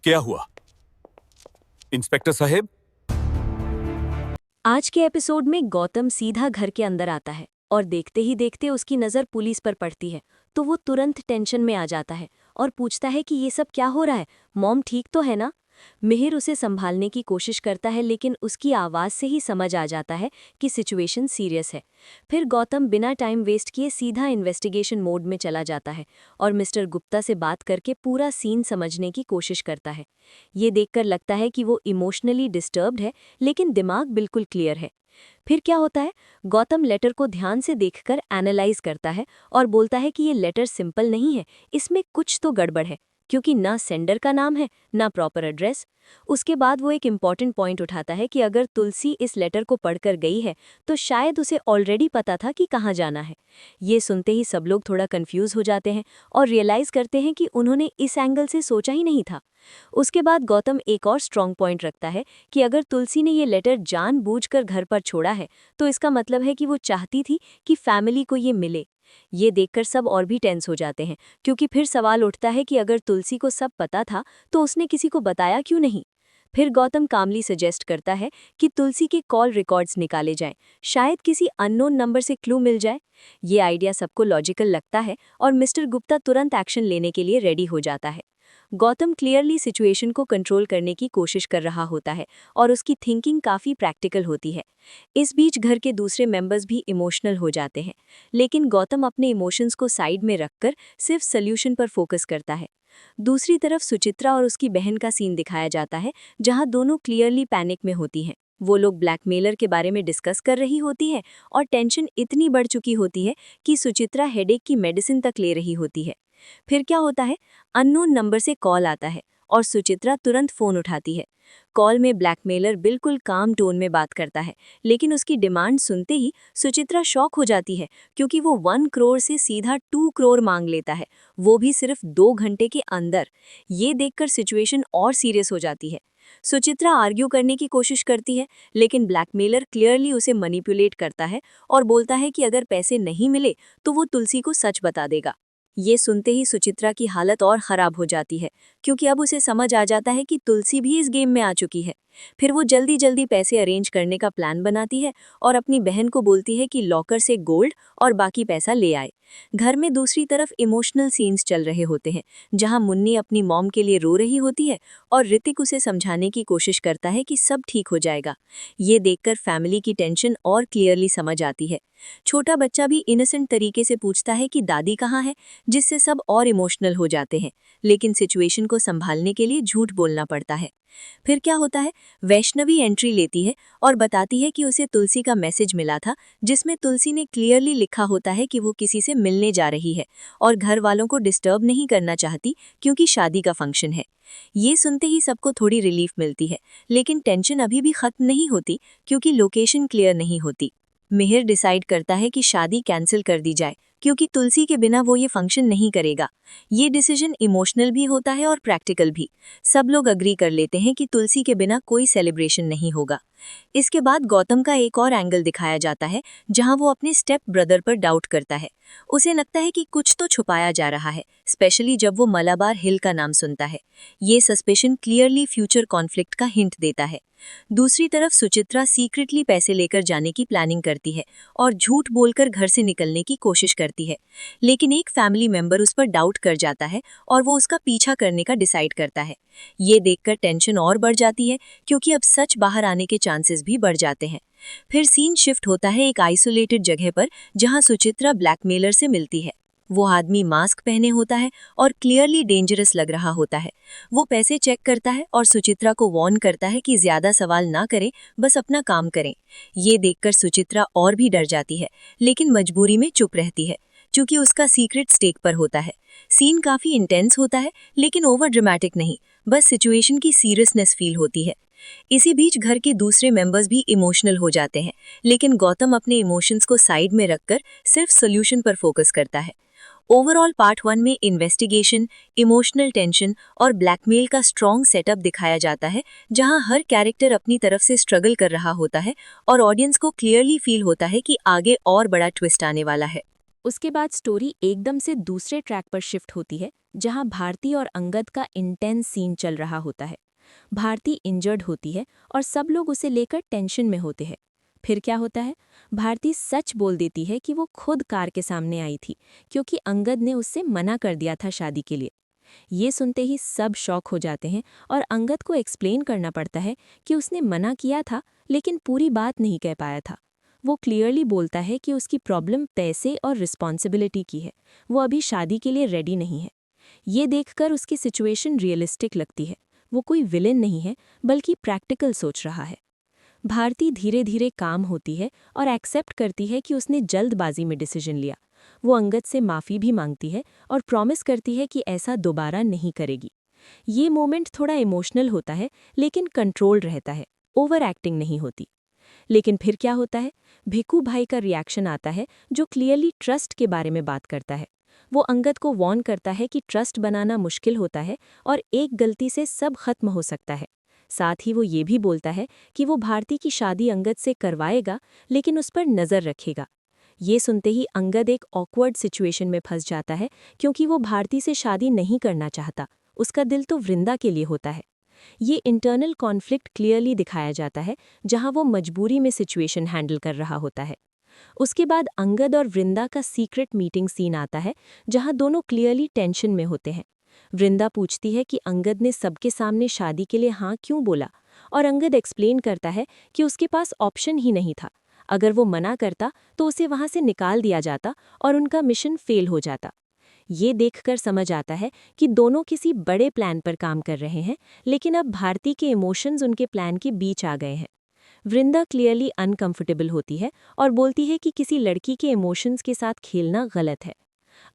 क्या हुआ इंस्पेक्टर साहेब? आज के एपिसोड में गौतम सीधा घर के अंदर आता है और देखते ही देखते उसकी नज़र पुलिस पर पड़ती है तो वो तुरंत टेंशन में आ जाता है और पूछता है कि ये सब क्या हो रहा है, मॉम ठीक तो है ना। मिहिर उसे संभालने की कोशिश करता है लेकिन उसकी आवाज़ से ही समझ आ जाता है कि सिचुएशन सीरियस है। फिर गौतम बिना टाइम वेस्ट किए सीधा इन्वेस्टिगेशन मोड में चला जाता है और मिस्टर गुप्ता से बात करके पूरा सीन समझने की कोशिश करता है। ये देखकर लगता है कि वो इमोशनली डिस्टर्ब्ड है लेकिन दिमाग बिल्कुल क्लियर है। फिर क्या होता है, गौतम लेटर को ध्यान से देखकर एनालाइज करता है और बोलता है कि ये लेटर सिंपल नहीं है, इसमें कुछ तो गड़बड़ है क्योंकि ना सेंडर का नाम है ना प्रॉपर एड्रेस। उसके बाद वो एक इम्पॉर्टेंट पॉइंट उठाता है कि अगर तुलसी इस लेटर को पढ़कर गई है तो शायद उसे ऑलरेडी पता था कि कहाँ जाना है। ये सुनते ही सब लोग थोड़ा कंफ्यूज हो जाते हैं और रियलाइज करते हैं कि उन्होंने इस एंगल से सोचा ही नहीं था। उसके बाद गौतम एक और स्ट्रॉन्ग पॉइंट रखता है कि अगर तुलसी ने ये लेटर जानबूझकर घर पर छोड़ा है तो इसका मतलब है कि वो चाहती थी कि फैमिली को ये मिले। ये देखकर सब और भी टेंस हो जाते हैं क्योंकि फिर सवाल उठता है कि अगर तुलसी को सब पता था तो उसने किसी को बताया क्यों नहीं। फिर गौतम कामली सजेस्ट करता है कि तुलसी के कॉल रिकॉर्ड्स निकाले जाएं, शायद किसी अननोन नंबर से क्लू मिल जाए। ये आइडिया सबको लॉजिकल लगता है और मिस्टर गुप्ता तुरंत एक्शन लेने के लिए रेडी हो जाता है। गौतम क्लियरली सिचुएशन को कंट्रोल करने की कोशिश कर रहा होता है और उसकी थिंकिंग काफ़ी प्रैक्टिकल होती है। इस बीच घर के दूसरे मेंबर्स भी इमोशनल हो जाते हैं लेकिन गौतम अपने इमोशंस को साइड में रखकर सिर्फ सल्यूशन पर फोकस करता है। दूसरी तरफ सुचित्रा और उसकी बहन का सीन दिखाया जाता है जहां दोनों क्लियरली पैनिक में होती हैं। वो लोग ब्लैकमेलर के बारे में डिस्कस कर रही होती हैं और टेंशन इतनी बढ़ चुकी होती है कि सुचित्रा हेडेक की मेडिसिन तक ले रही होती है। फिर क्या होता है, अननोन नंबर से कॉल आता है और सुचित्रा तुरंत फोन उठाती है। कॉल में ब्लैकमेलर बिल्कुल काम टोन में बात करता है लेकिन उसकी डिमांड सुनते ही सुचित्रा शॉक हो जाती है क्योंकि वो 1 करोड़ से सीधा 2 करोड़ मांग लेता है, वो भी सिर्फ 2 घंटे के अंदर। ये देखकर सिचुएशन और सीरियस हो जाती है। सुचित्रा आर्ग्यू करने की कोशिश करती है लेकिन ब्लैकमेलर क्लियरली उसे मैनिपुलेट करता है और बोलता है कि अगर पैसे नहीं मिले तो वो तुलसी को सच बता देगा। ये सुनते ही सुचित्रा की हालत और ख़राब हो जाती है क्योंकि अब उसे समझ आ जाता है कि तुलसी भी इस गेम में आ चुकी है। फिर वो जल्दी जल्दी पैसे अरेंज करने का प्लान बनाती है और अपनी बहन को बोलती है कि लॉकर से गोल्ड और बाकी पैसा ले आए। घर में दूसरी तरफ इमोशनल सीन्स चल रहे होते हैं जहां मुन्नी अपनी मॉम के लिए रो रही होती है और ऋतिक उसे समझाने की कोशिश करता है कि सब ठीक हो जाएगा। ये देखकर फैमिली की टेंशन और क्लियरली समझ आती है। छोटा बच्चा भी इनोसेंट तरीके से पूछता है कि दादी कहाँ है, जिससे सब और इमोशनल हो जाते हैं लेकिन सिचुएशन को संभालने के लिए झूठ बोलना पड़ता है। फिर क्या होता है, वैष्णवी एंट्री लेती है और बताती है कि उसे तुलसी का मैसेज मिला था जिसमें तुलसी ने क्लियरली लिखा होता है कि वो किसी से मिलने जा रही है और घर वालों को डिस्टर्ब नहीं करना चाहती क्योंकि शादी का फंक्शन है। ये सुनते ही सबको थोड़ी रिलीफ मिलती है लेकिन टेंशन अभी भी खत्म नहीं होती क्योंकि लोकेशन क्लियर नहीं होती। मिहिर डिसाइड करता है कि शादी कैंसिल कर दी जाए क्योंकि तुलसी के बिना वो ये फंक्शन नहीं करेगा। ये डिसीजन इमोशनल भी होता है और प्रैक्टिकल भी। सब लोग अग्री कर लेते हैं कि तुलसी के बिना कोई सेलिब्रेशन नहीं होगा। इसके बाद गौतम का एक और एंगल दिखाया जाता है जहां वो अपने स्टेप ब्रदर पर डाउट करता है। उसे लगता है कि कुछ तो छुपाया जा रहा है, स्पेशली जब वो मलाबार हिल का नाम सुनता है। ये सस्पेशन क्लियरली फ्यूचर कॉन्फ्लिक्ट का हिंट देता है। दूसरी तरफ सुचित्रा सीक्रेटली पैसे लेकर जाने की प्लानिंग करती है और झूठ बोलकर घर से निकलने की कोशिश करती है लेकिन एक फैमिली मेंबर उस पर डाउट कर जाता है और वो उसका पीछा करने का डिसाइड करता है। ये देखकर टेंशन और बढ़ जाती है क्योंकि अब सच बाहर आने के चांसेस भी बढ़ जाते हैं। फिर सीन शिफ्ट होता है एक आइसोलेटेड जगह पर जहां सुचित्रा ब्लैकमेलर से मिलती है। वो आदमी मास्क पहने होता है और क्लियरली डेंजरस लग रहा होता है। वो पैसे चेक करता है और सुचित्रा को वार्न करता है कि ज्यादा सवाल ना करें, बस अपना काम करें। ये देखकर सुचित्रा और भी डर जाती है लेकिन मजबूरी में चुप रहती है क्योंकि उसका सीक्रेट स्टेक पर होता है। सीन काफी इंटेंस होता है लेकिन ओवर ड्रामेटिक नहीं, बस सिचुएशन की सीरियसनेस फील होती है। इसी बीच घर के दूसरे मेंबर्स भी इमोशनल हो जाते हैं लेकिन गौतम अपने इमोशंस को साइड में रखकर सिर्फ सॉल्यूशन पर फोकस करता है। ओवरऑल पार्ट 1 में इन्वेस्टिगेशन, इमोशनल टेंशन और ब्लैकमेल का स्ट्रॉन्ग सेटअप दिखाया जाता है जहां हर कैरेक्टर अपनी तरफ से स्ट्रगल कर रहा होता है और ऑडियंस को क्लियरली फील होता है कि आगे और बड़ा ट्विस्ट आने वाला है। उसके बाद स्टोरी एकदम से दूसरे ट्रैक पर शिफ्ट होती है, जहां भारती और अंगद का इंटेंस सीन चल रहा होता है। भारती इंजर्ड होती है और सब लोग उसे लेकर टेंशन में होते हैं। फिर क्या होता है? भारती सच बोल देती है कि वो खुद कार के सामने आई थी, क्योंकि अंगद ने उससे मना कर दिया था शादी के लिए। ये सुनते ही सब शॉक हो जाते हैं और अंगद को एक्सप्लेन करना पड़ता है कि उसने मना किया था, लेकिन पूरी बात नहीं कह पाया था। वो क्लियरली बोलता है कि उसकी प्रॉब्लम पैसे और रिस्पॉन्सिबिलिटी की है, वो अभी शादी के लिए रेडी नहीं है। ये देखकर उसकी सिचुएशन रियलिस्टिक लगती है। वो कोई विलेन नहीं है, बल्कि प्रैक्टिकल सोच रहा है। भारती धीरे धीरे काम होती है और एक्सेप्ट करती है कि उसने जल्दबाजी में डिसीजन लिया। वो अंगद से माफ़ी भी मांगती है और प्रॉमिस करती है कि ऐसा दोबारा नहीं करेगी। ये मोमेंट थोड़ा इमोशनल होता है, लेकिन कंट्रोल्ड रहता है, ओवर एक्टिंग नहीं होती। लेकिन फिर क्या होता है? भिक्कू भाई का रिएक्शन आता है, जो क्लियरली ट्रस्ट के बारे में बात करता है। वो अंगद को वार्न करता है कि ट्रस्ट बनाना मुश्किल होता है और एक गलती से सब खत्म हो सकता है। साथ ही वो ये भी बोलता है कि वो भारती की शादी अंगद से करवाएगा, लेकिन उस पर नज़र रखेगा। ये सुनते ही अंगद एक ऑकवर्ड सिचुएशन में फंस जाता है, क्योंकि वो भारती से शादी नहीं करना चाहता। उसका दिल तो वृंदा के लिए होता है। ये इंटरनल कॉन्फ्लिक्ट क्लियरली दिखाया जाता है, जहां वो मजबूरी में सिचुएशन हैंडल कर रहा होता है। उसके बाद अंगद और वृंदा का सीक्रेट मीटिंग सीन आता है, जहां दोनों क्लियरली टेंशन में होते हैं। वृंदा पूछती है कि अंगद ने सबके सामने शादी के लिए हाँ क्यों बोला, और अंगद एक्सप्लेन करता है कि उसके पास ऑप्शन ही नहीं था। अगर वो मना करता तो उसे वहां से निकाल दिया जाता और उनका मिशन फेल हो जाता। ये देखकर समझ आता है कि दोनों किसी बड़े प्लान पर काम कर रहे हैं, लेकिन अब भारती के इमोशंस उनके प्लान के बीच आ गए हैं। वृंदा क्लियरली अनकंफर्टेबल होती है और बोलती है कि किसी लड़की के इमोशंस के साथ खेलना गलत है।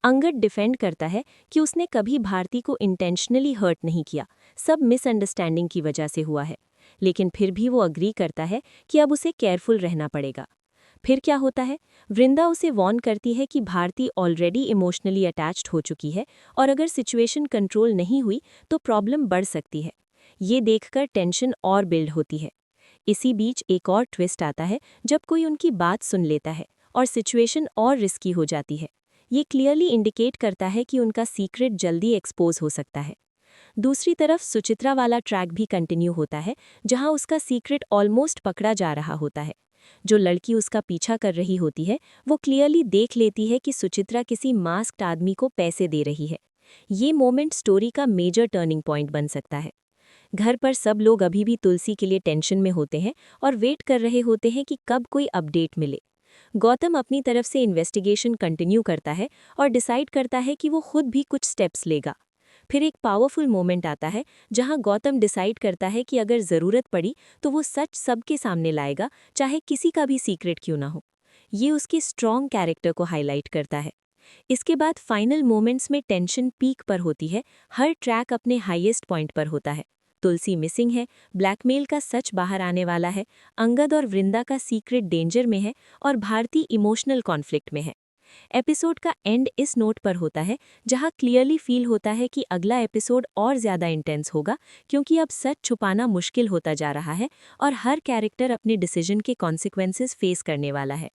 अंगद डिफेंड करता है कि उसने कभी भारती को इंटेंशनली हर्ट नहीं किया, सब मिसअंडरस्टैंडिंग की वजह से हुआ है। लेकिन फिर भी वो अग्री करता है कि अब उसे केयरफुल रहना पड़ेगा। फिर क्या होता है? वृंदा उसे वॉर्न करती है कि भारती ऑलरेडी इमोशनली अटैच्ड हो चुकी है और अगर सिचुएशन कंट्रोल नहीं हुई तो प्रॉब्लम बढ़ सकती है। ये देखकर टेंशन और बिल्ड होती है। इसी बीच एक और ट्विस्ट आता है, जब कोई उनकी बात सुन लेता है और सिचुएशन और रिस्की हो जाती है। ये क्लियरली इंडिकेट करता है कि उनका सीक्रेट जल्दी एक्सपोज हो सकता है। दूसरी तरफ सुचित्रा वाला ट्रैक भी कंटिन्यू होता है, जहां उसका सीक्रेट ऑलमोस्ट पकड़ा जा रहा होता है। जो लड़की उसका पीछा कर रही होती है, वो क्लियरली देख लेती है कि सुचित्रा किसी मास्क्ड आदमी को पैसे दे रही है। ये मोमेंट स्टोरी का मेजर टर्निंग पॉइंट बन सकता है। घर पर सब लोग अभी भी तुलसी के लिए टेंशन में होते हैं और वेट कर रहे होते हैं कि कब कोई अपडेट मिले। गौतम अपनी तरफ से इन्वेस्टिगेशन कंटिन्यू करता है और डिसाइड करता है कि वो खुद भी कुछ स्टेप्स लेगा। फिर एक पावरफुल मोमेंट आता है, जहां गौतम डिसाइड करता है कि अगर ज़रूरत पड़ी तो वो सच सबके सामने लाएगा, चाहे किसी का भी सीक्रेट क्यों ना हो। ये उसकी स्ट्रॉन्ग कैरेक्टर को हाईलाइट करता है। इसके बाद फाइनल मोमेंट्स में टेंशन पीक पर होती है, हर ट्रैक अपने हाईएस्ट पॉइंट पर होता है। तुलसी मिसिंग है, ब्लैकमेल का सच बाहर आने वाला है, अंगद और वृंदा का सीक्रेट डेंजर में है और भारती इमोशनल कॉन्फ्लिक्ट में है। एपिसोड का एंड इस नोट पर होता है, जहां क्लियरली फील होता है कि अगला एपिसोड और ज़्यादा इंटेंस होगा, क्योंकि अब सच छुपाना मुश्किल होता जा रहा है और हर कैरेक्टर अपने डिसीजन के कॉन्सिक्वेंसेस फेस करने वाला है।